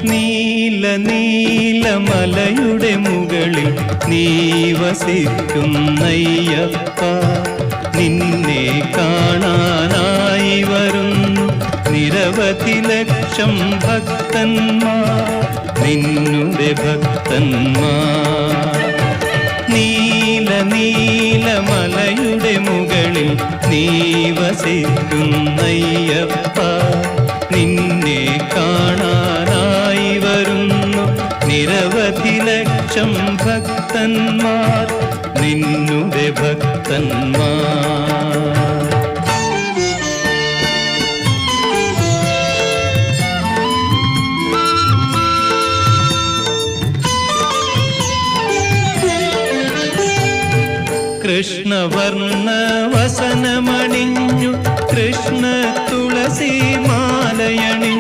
നീല നീലമലയുടെ മുകളിൽ നീ വസിക്കുന്നയ്യപ്പ, നിന്നെ കാണാനായി വരുന്നു നിരവധി ലക്ഷം ഭക്തന്മാർ, നിന്നുടെ ഭക്തന്മാർ. നീല നീലമലയുടെ മുകളിൽ നീ വസിക്കുന്നയ്യപ്പ, നിന്നെ കാണാനായി വരുന്നു നിരവധി ലക്ഷം ഭക്തന്മാർ, നിന്നുടെ ഭക്തന്മാർ. കൃഷ്ണവർണ്ണ വസനമണിഞ്ഞു കൃഷ്ണ തുളസി മാലയണി